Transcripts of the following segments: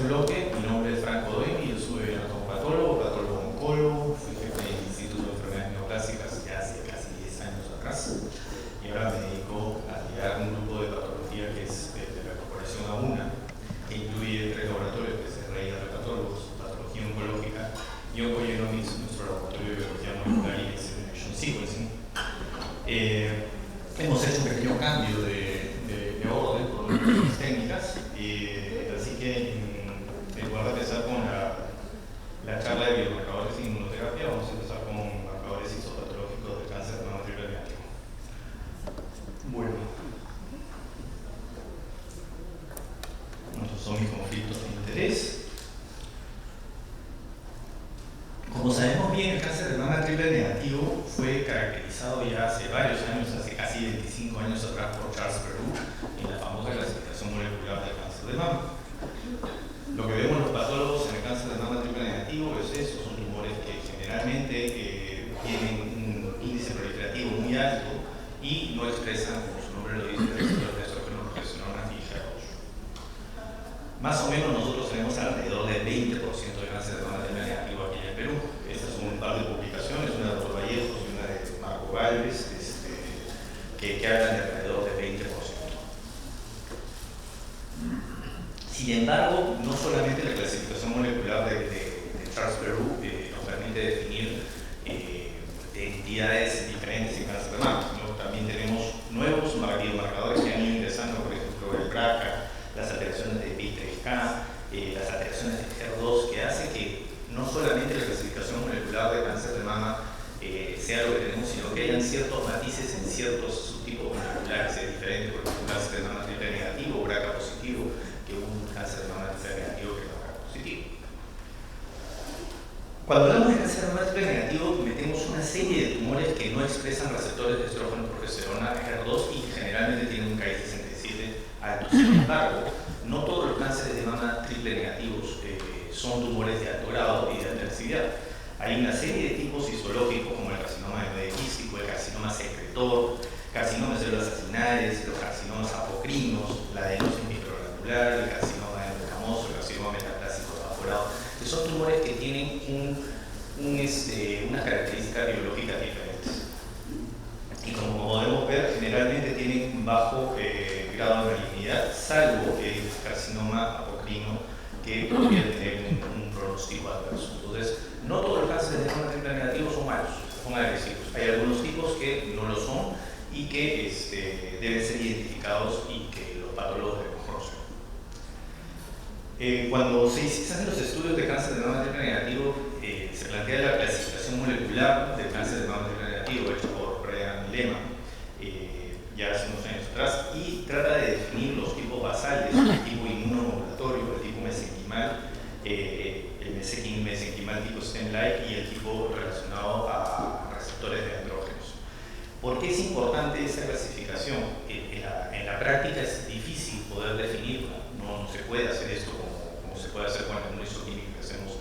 bloque. Mi nombre es Franco Doimi, yo soy anatomopatólogo, patólogo-oncólogo, fui jefe del Instituto de Enfermedades Neoplásicas ya hace casi 10 años atrás, y ahora me dedico a liderar un grupo de patología que es de la Corporación AUNA, que incluye 3 laboratorios, que es el Rey de Patólogos, Patología Oncológica y Oncogenomics, nuestro laboratorio de biología molecular y Next Generation Sequencing. Hemos hecho un pequeño cambio de orden por las técnicas, así que en lugar de empezar con la charla de biomarcadores y inmunoterapia, vamos a empezar con marcadores histopatológicos de cáncer de mama triple negativo. Bueno, estos son mis conflictos de interés. Como sabemos bien, el cáncer de mama triple negativo fue caracterizado ya hace varios años, hace casi 25 años atrás, por Charles Perroux en la famosa clasificación molecular del cáncer de mama. Lo que vemos los patólogos en el cáncer de mama triple negativo es eso, son tumores que generalmente tienen un índice proliferativo muy alto y no expresan, como su nombre lo dice, receptores de estrógeno, progesterona y HER2. Más o menos nosotros tenemos alrededor del 20% de cáncer de mama triple negativo aquí en el Perú. Estas son un par de publicaciones, una de Dr. Vallejos y una de Marco Galvez, que hablan de alrededor del 20%. Sin embargo, no solamente la clasificación molecular de Charles Perroux nos permite definir entidades diferentes en cáncer de mama, sino también tenemos nuevos biomarcadores que han ido ingresando, por ejemplo, el BRCA, las alteraciones de PI3K, las alteraciones de HER2, que hace que no solamente la clasificación molecular de cáncer de mama sea lo que tenemos, sino que hayan ciertos matices en ciertos subtipos moleculares. Es diferente, por ejemplo, un cáncer de mama triple negativo o BRCA positivo que un cáncer de mama triple negativo que es BRCA positivo. Cuando hablamos de cáncer de mama triple negativo, metemos una serie de tumores que no expresan receptores de estrógeno, progesterona, HER2 y generalmente tienen un Ki-67 alto. Sin embargo, no todos los cánceres de mama triple negativos son tumores de alto grado y de alta densidad. Hay una serie de tipos histológicos como el carcinoma hemodístico, el carcinoma secretor, carcinomas de células acinares, los carcinomas apocrinos, la adenosis microgranular, el carcinoma endocamoso, el carcinoma metaplásico evaporado, que son tumores que tienen unas características biológicas diferentes. Y como podemos ver, generalmente tienen bajo grado de malignidad, salvo el carcinoma apocrino, que podría tener un pronóstico adverso. Entonces, no todos los cánceres de mama triple negativo son malos, son agresivos. Hay algunos tipos que no lo son y que deben ser identificados y que los patólogos deben conocer. Cuando se hacen los estudios de cáncer de mama triple negativo, se plantea la clasificación molecular del cáncer de mama triple negativo hecho por Brian Lehmann ya hace unos años atrás, y trata de definir los tipos basales, el tipo inmunomodulatorio, el tipo mesenquimal, el mesenquimal tipo stem-like y el tipo relacionado a receptores de andrógenos. ¿Por qué es importante esa clasificación? En la práctica es difícil poder definirla, no se puede hacer esto como se puede hacer con la inmunohistoquímica que hacemos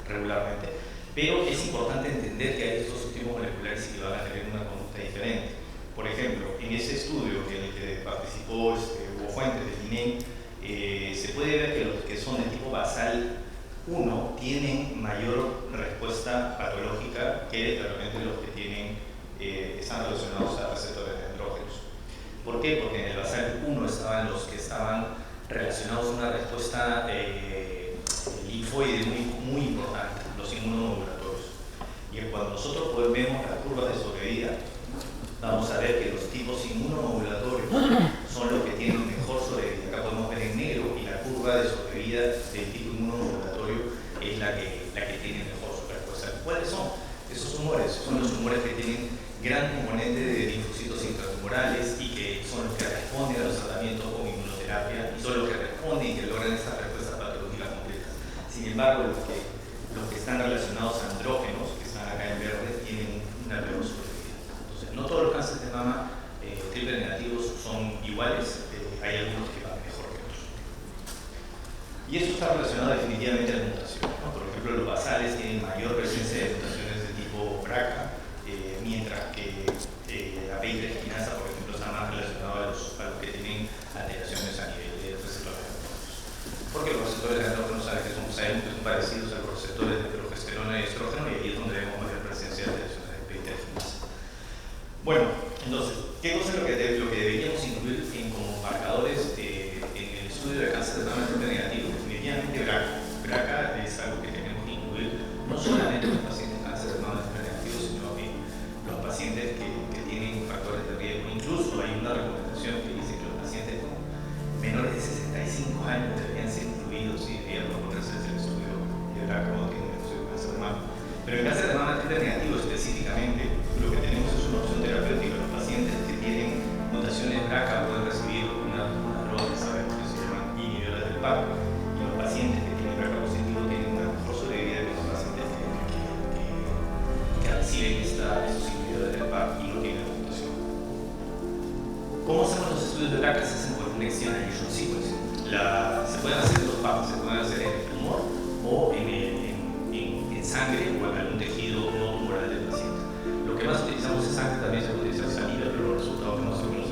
regularmente, pero es importante entender que hay estos subtipos moleculares y que van a tener una conducta diferente. Por ejemplo, en ese estudio en el que participó Hugo Fuentes del INEM, se puede ver que los que son de tipo basal 1 tienen mayor respuesta patológica que realmente los que están relacionados a receptores de andrógenos. ¿Por qué? Porque en el basal 1 estaban los que estaban relacionados a una respuesta linfoide muy importante, los inmunomodulatorios. Y cuando nosotros vemos las curvas de sobrevida, vamos a ver que los tipos inmunomodulatorios son los que tienen mejor sobrevida. Acá podemos ver en negro y la curva de sobrevida del tipo inmunomodulatorio es la que tiene mejor respuesta. ¿Cuáles son esos tumores? Son los tumores que tienen gran componente de linfocitos intratumorales y que son los que responden a los tratamientos con inmunoterapia y son los que responden y que logran estas respuestas patológicas completas. Sin embargo, los que están relacionados a andrógenos, que están acá en verde, tienen una peor sobrevida. No todos los cánceres de mama triple negativos son iguales, hay algunos que van mejor que otros. Y esto está relacionado definitivamente a la mutación, ¿no? Por ejemplo, los basales tienen mayor presencia de mutaciones de tipo BRCA, mientras que la PI3 quinasa, por ejemplo, está más relacionado a los que tienen alteraciones a nivel de receptores de andrógenos. Porque los receptores de andrógenos saben que sabemos que son parecidos a los receptores de progesterona y estrógeno, y ahí es donde vemos mayor presencia de lesiones de epitelio. Bueno, entonces, ¿qué cosa es lo que deberíamos incluir como marcadores en el estudio de cáncer de mama triple negativo? Definitivamente BRCA. BRCA es algo que tenemos que incluir no solamente en los pacientes con cáncer de mama triple negativo, sino en los pacientes que tienen factores de riesgo. Incluso hay una recomendación que dice que los pacientes con menores de 65 años deberían ser incluidos y deberían ponerse en el estudio de BRCA cuando tienen el estudio de cáncer de mama. Pero en cáncer de mama triple negativo específicamente, lo que tenemos es una opción terapéutica. Los pacientes que tienen mutaciones BRCA pueden recibir una droga que sabemos que se llaman inhibidores del PARP, y los pacientes que tienen BRCA positivo tienen una mejor sobrevida que los pacientes que reciben estos inhibidores del PARP y no tienen la mutación. ¿Cómo hacemos los estudios de BRCA? Se hacen por next generation sequencing. Se pueden hacer en dos partes, se pueden hacer en el tumor o en sangre o en algún tejido no tumoral del paciente. Lo que más utilizamos es sangre, también se puede utilizar saliva, pero los resultados que no son buenos.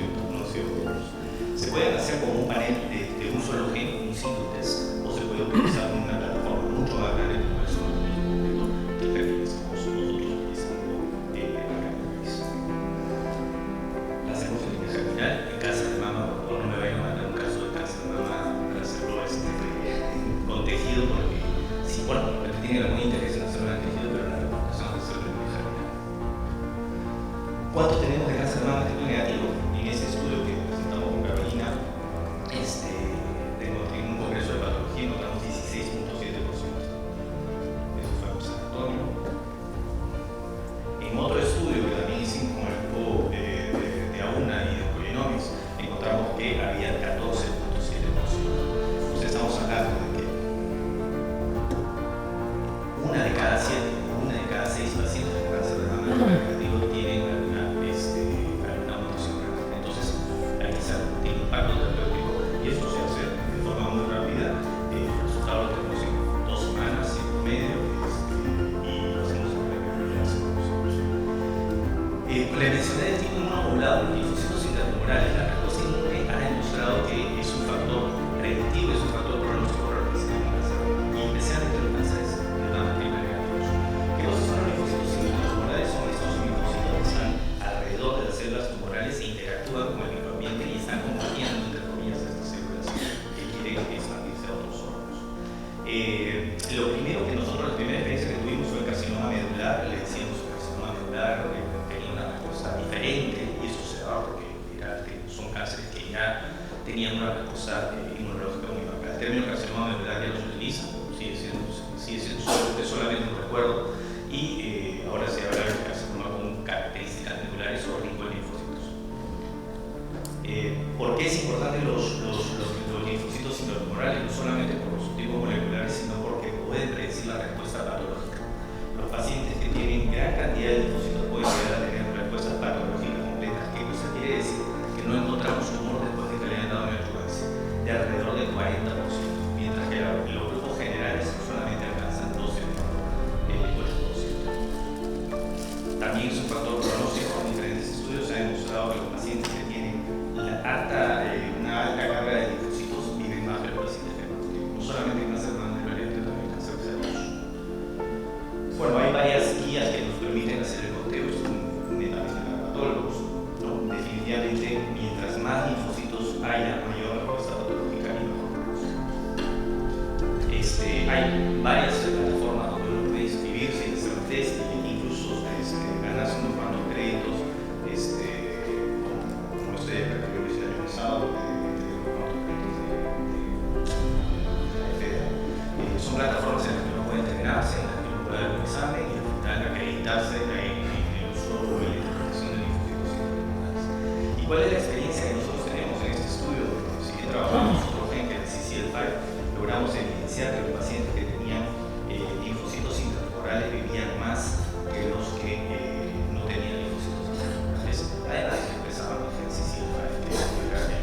Se pueden hacer con un panel de un solo gen, un single test, o se puede utilizar una plataforma mucho más grande como es que utilizamos nosotros utilizando la hacemos en línea general. En cáncer de mama, por favor, no me vayan a mandar un caso de cáncer de mama para hacerlo con tejido, porque si, bueno, tiene algún interés en hacerlo en el tejido, pero la recomendación es hacerlo en línea general. ¿Cuánto tenemos de cáncer de mama triple negativo? En ese estudio que presentamos con Carolina, en un congreso de patología encontramos 16.7%. Eso fue en San Antonio. En otro estudio que también hicimos con el grupo de AUNA y de Oncogenomics, encontramos que había 14.7%. Entonces estamos hablando de que una de cada 6 pacientes con cáncer de mama triple negativo tienen alguna mutación. Entonces, hay que hacer un impacto terapéutico, y esto se hace de forma muy rápida. El resultado lo tenemos en 2 semanas, en promedio, y lo hacemos en la nosotros. La mencioné del tipo inmunomodulado, los linfocitos intratumorales. La respuesta inmune ha demostrado que es un factor predictivo, es un factor pronóstico para el paciente con cáncer, y especialmente los cánceres de mama triple negativos. ¿Qué cosas son los linfocitos intratumorales? Son estos linfocitos que están alrededor de las células tumorales e interactúan con el microambiente y están combatiendo, entre comillas, estas células que quieren expandirse a otros órganos. La primera experiencia que tuvimos fue el carcinoma medular. Le decíamos que el carcinoma medular tenía una respuesta diferente, y eso se daba porque son cánceres que ya tenían una respuesta inmunológica muy marcada. El término carcinoma medular ya no se utiliza, sigue siendo solamente un recuerdo, y ahora se habla de carcinoma con características medulares o rico en linfocitos. ¿Por qué es importante los linfocitos intratumorales? No solamente por los tipos moleculares, sino porque pueden predecir la respuesta patológica. Los pacientes que tienen gran cantidad de linfocitos pueden llegar a tener respuestas patológicas completas. ¿Qué cosa quiere decir? Que no encontramos tumor después de que le hayan dado neoadjuvance, de alrededor del 40%, mientras que los grupos generales solamente alcanzan 12%. También es un factor pronóstico. En diferentes estudios se ha demostrado que los pacientes que tienen una alta carga de linfocitos viven más que los pacientes que no solamente cáncer de mama triple negativo, también cáncer de cervix. Bueno, hay varias guías que nos permiten hacer el conteo, netamente para patólogos, ¿no? Definitivamente, mientras más linfocitos haya, mayor respuesta patológica y mejor pronóstico. Hay varias plataformas donde uno puede inscribirse y hacer test, incluso ganarse unos cuantos créditos, como ustedes, para que yo hice el año pasado, unos cuantos créditos de la FEDA. Son plataformas en las que uno puede entrenarse, en las que uno puede dar un examen y al final acreditarse en el uso o en la interpretación de linfocitos intratumorales. ¿Y cuál es la experiencia que nosotros tenemos en este estudio? Si bien trabajamos nosotros en el CCL5, logramos evidenciar que los pacientes que tenían linfocitos intratumorales vivían más que los que no tenían linfocitos intratumorales, además de que expresaban el gen CCL5, que es muy grande.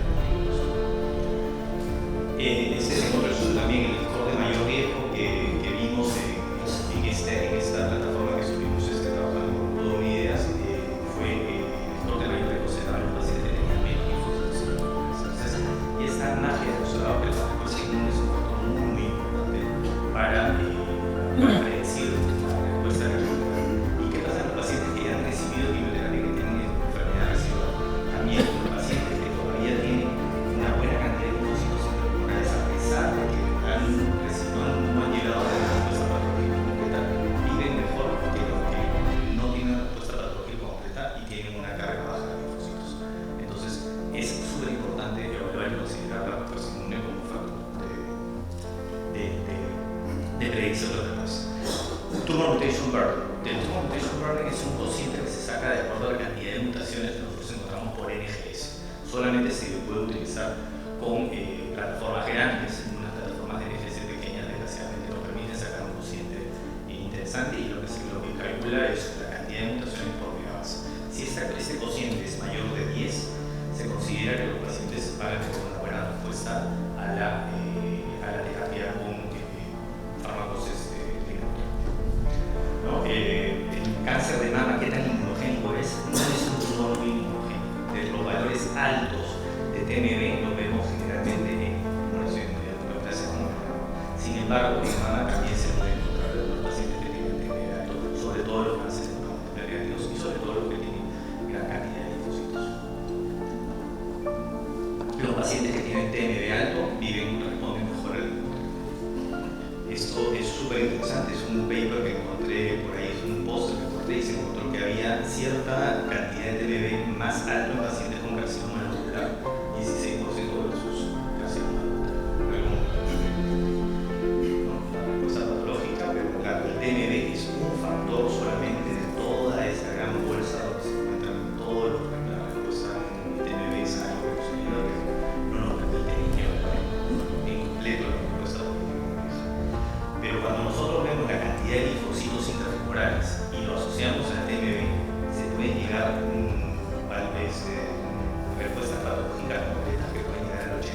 Este es otro estudio también, el score de mayor riesgo que vimos en esta plataforma que estuvimos trabajando con Todo Mi Ideas, fue el score de mayor riesgo será los pacientes que tenían menos linfocitos intratumorales. Y está más que demostrado que la respuesta inmune es un factor muy, muy importante más predecible la respuesta de la quimioterapia. ¿Y qué pasa con los pacientes que ya han recibido quimioterapia, que tienen enfermedad residual? También con los pacientes que todavía tienen una buena cantidad de linfocitos intratumorales, a pesar de que no han llegado a la respuesta patológica completa, viven mejor que los que no tienen una respuesta patológica completa y tienen una carga baja de linfocitos. Entonces, es súper importante evaluar y considerar la respuesta inmune como factor de predicción de la respuesta. Tumor mutation burden. El tumor mutation burden es un cociente que se saca de acuerdo a la cantidad de mutaciones que nosotros encontramos por NGS. Solamente se puede utilizar con plataformas grandes. Unas plataformas de NGS pequeñas desgraciadamente nos permiten sacar un cociente interesante, y lo que calcula es la cantidad de mutaciones por megabase. Si este cociente es mayor de 10, se considera que los pacientes van a tener una buena respuesta a la terapia con fármacos ¿no? El cáncer de mama, ¿qué tan inmunogénico es? No es un tumor muy inmunogénico. De los valores altos de TMB los vemos generalmente en inmunoglobulina neutrófilas. Sin embargo, en mama también se puede encontrar en los pacientes que tienen TMB alto, sobre todo los cánceres de mama negativos y sobre todo los que tienen gran cantidad de linfocitos. Los pacientes que tienen TMB alto responden mejor al inmuno. Esto es súper interesante, es un paper que encontré por ahí, es un post que encontré, y se encontró que había cierta cantidad de TMB más alto en pacientes con carcinoma nuclear, 16% de sus carcinoma nuclear. Una respuesta patológica, pero claro, el TMB es un factor solamente de toda esa gran bolsa donde se encuentran todos los la respuesta en TMB es algo que no nos permite evaluar en completo la respuesta patológica. Pero cuando nosotros vemos la cantidad de linfocitos intratumorales y lo asociamos al TMB, se puede llegar a respuestas patológicas completas que pueden llegar al 82%.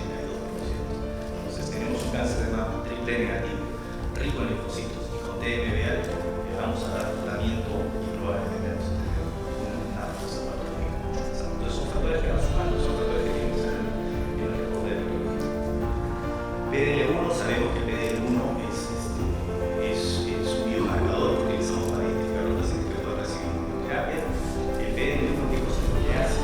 Entonces tenemos un cáncer de mama triple negativo, rico en linfocitos y con TMB alto, le vamos a dar tratamiento y probablemente vamos a tener una respuesta patológica mucho más alta. Entonces son factores que van sumando, son factores que tienen que ser en el reporte de patología. PDL1, sabemos que PDL1 es un biomarcador que utilizamos para identificar los pacientes que pueden recibir quimioterapia. El PDL1, ¿qué cosa es lo que hace?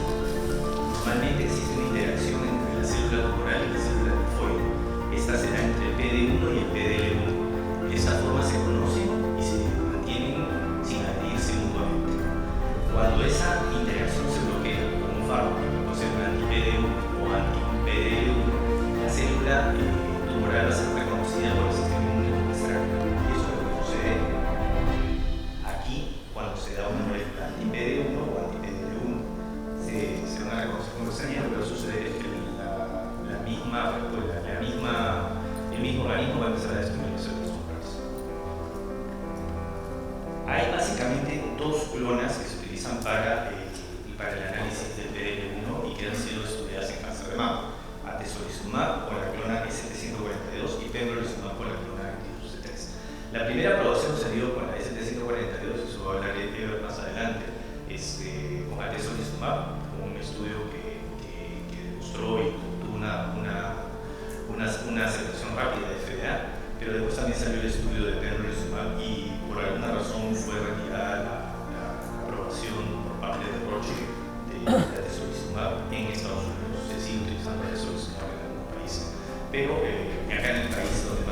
Normalmente existe una interacción entre la célula tumoral y la célula linfoide. Esta se da entre el PD1 y el PDL1. De esta forma se conocen y se mantienen sin agredirse mutuamente. Cuando esa interacción se bloquea con un fármaco, puede ser un anti-PD1 o anti-PDL1, la célula tumoral va a ser reconocida por el sistema inmune como extraña. Y eso es lo que sucede aquí cuando se da una molécula anti-PD1 o anti-PDL1. Se van a reconocer como extraña, pero sucede es que el mismo organismo va a empezar a destruir las células tumorales. Hay básicamente dos clonas que se utilizan para el análisis del PDL1 y que han sido estudiadas en cáncer de mama: atezolizumab con la clona ST142 y pembrolizumab con la clona 22C3. La primera aprobación se dio con la ST142, eso va a hablar de Eber más adelante, con atezolizumab, un estudio que demostró y tuvo una aceptación rápida de FDA, pero después también salió el estudio de pembrolizumab y por alguna razón fue retirada la aprobación por parte de Roche de atezolizumab en Estados Unidos. Se sigue utilizando atezolizumab en algunos países, pero acá en el país donde lo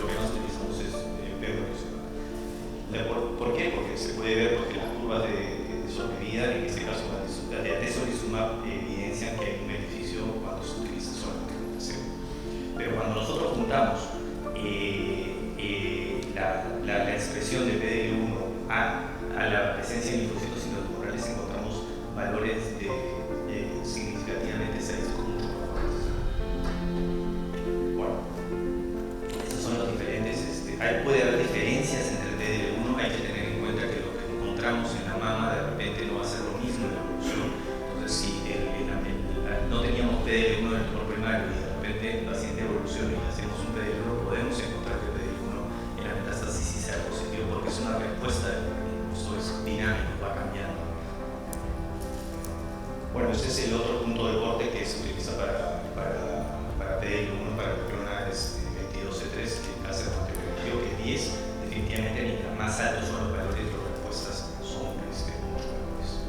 que más utilizamos es pembrolizumab. ¿Por qué? Porque se puede ver porque las curvas de sobrevida, en este caso la de atezolizumab, evidencian que hay un beneficio cuando se utiliza solamente con placebo. Pero cuando nosotros juntamos la expresión de PDL1 a la presencia de linfocitos intratumorales, encontramos valores significativamente estadísticos mucho más fuertes. Bueno, estos son los diferentes. Puede haber diferencias entre el PDL1, hay que tener en cuenta que lo que encontramos en la mama de repente no va a ser lo mismo en la evolución. Entonces, si no teníamos PDL1 en el tumor primario y de repente el paciente evoluciona y le hacemos un PDL1, podemos encontrar que el PDL1 en la metástasis sí sea positivo, porque es una respuesta del organismo, esto es dinámico, va cambiando. Bueno, este es el otro punto de corte que se utiliza para PDL1, para la clona 22C3, que hace que es 10, definitivamente mientras más altos son los valores, las respuestas son mucho mejores.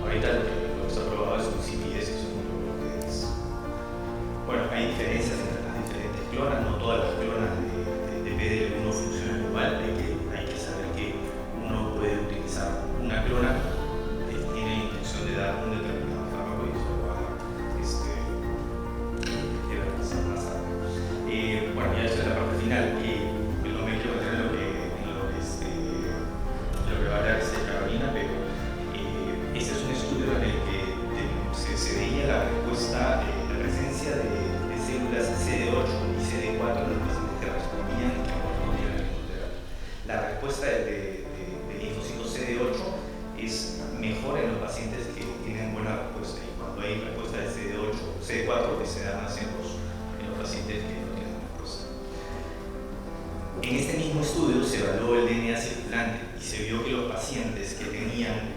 Ahorita lo que está probado es un CPS, que son unos. Bueno, hay diferencias entre las diferentes clonas, no todas las clonas de PDL1 funcionan igual, hay que saber que uno puede utilizar una clona que tiene la intención de dar un determinado fármaco y eso lo va a pasar más tarde. Bueno, ya esto es la parte final. No me quiero meter en lo que va a hablar Carolina, pero este es un estudio en el que se veía la respuesta, la presencia de células CD8 y CD4 en los pacientes que respondían y que no respondían a la quimioterapia. La respuesta de linfocitos CD8 es mejor en los pacientes que tienen buena respuesta, y cuando hay respuesta de CD4 que se da más en los pacientes que no tienen respuesta. En este mismo estudio se evaluó el DNA circulante y se vio que los pacientes que tenían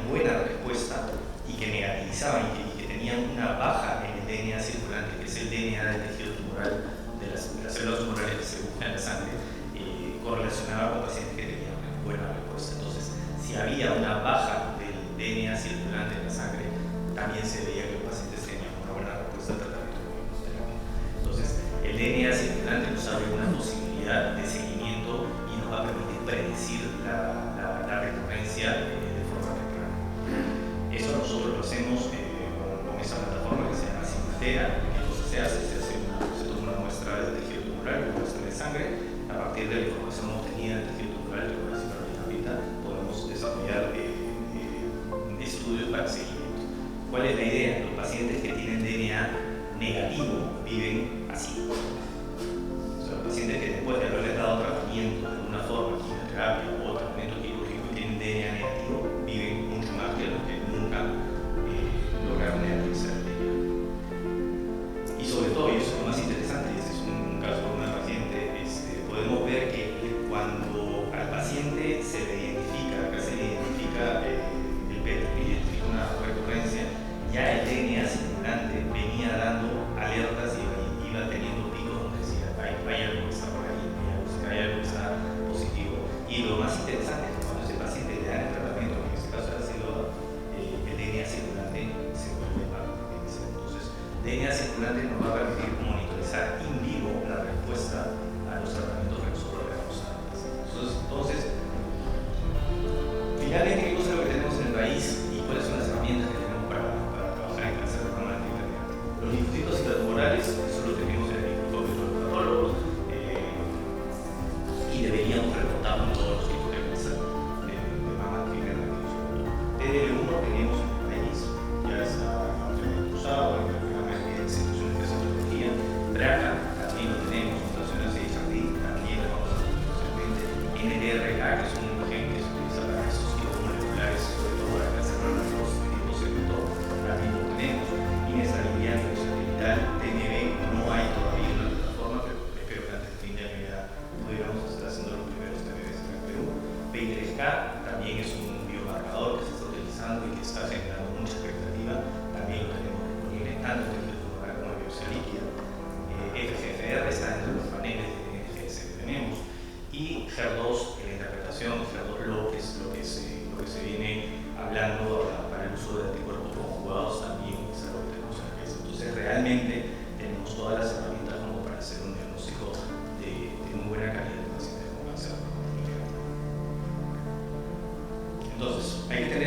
buena respuesta y que negativizaban y que tenían una baja en el DNA circulante, que es el DNA del tejido tumoral, de las células tumorales que se buscan en la sangre, correlacionaba con pacientes que tenían buena respuesta. Entonces, si había una baja del DNA circulante en la sangre, también se veía que los pacientes tenían una buena respuesta al tratamiento de inmunoterapia. Entonces, el DNA circulante nos abre una posibilidad de seguimiento y nos va a permitir predecir la recurrencia de forma temprana. Eso nosotros lo hacemos con esa plataforma que se llama Simatera. Entonces se toma una muestra del tejido tumoral, una muestra de sangre. A partir de la información obtenida del tejido tumoral, que voy a decir ahorita, podemos desarrollar estudios para seguimiento. ¿Cuál es la idea? Los pacientes que tienen DNA negativo viven así. O sea, los pacientes que después de haberles dado tratamiento de alguna forma, quimioterapia o tratamiento quirúrgico, y tienen DNA negativo, viven mucho más que los que nunca lograron negativizar el DNA. Y sobre todo, y eso es lo más interesante, y este es un caso de una paciente, podemos ver que cuando al paciente se le identifica el PET, identifica una recurrencia, ya el DNA circulante venía dando alertas y iba teniendo picos donde decía hay algo que está por ahí, hay algo que está positivo. Y lo más interesante es que cuando ese paciente le dan el tratamiento, en este caso era Xeloda, el DNA circulante se vuelve a iniciar. Entonces, DNA circulante nos va a permitir monitorizar in vivo la respuesta a los tratamientos que nosotros le vamos a dar. Entonces, finalmente, ¿qué cosa es lo que tenemos en el país y cuáles son las herramientas que tenemos para trabajar en cáncer de mama de internet? Los linfocitos intratumorales, eso lo tenemos en el Instituto de los Patólogos, y deberíamos reportar con todos los tipos de cáncer de mama triple negativos. PDL1 tenemos en el país, ya está usado en el programa de instituciones de citología. BRCA también lo tenemos, mutaciones de HRD también lo vamos a hacer posiblemente. NDRK, que es un gen que se utiliza para esos tipos moleculares, sobre todo para cáncer de los tipos de motor, también lo tenemos. Inestabilidad nuclear, TNB, no hay todavía una plataforma, pero espero que antes de fin de año ya pudiéramos estar haciendo los primeros TNBs en el Perú. P3K también es un biomarcador que se está utilizando y que está generando mucha expectativa, también lo tenemos disponible tanto en el tumoral como en biopsia líquida. FGFR está entre los paneles de NGS que tenemos, y HER2 en la interpretación, HER2 lo que se viene hablando para el uso de anticuerpos conjugados también es algo que tenemos en la cabeza. Entonces realmente tenemos todas las herramientas como para hacer un diagnóstico de muy buena calidad de pacientes con cáncer. Entonces hay que tener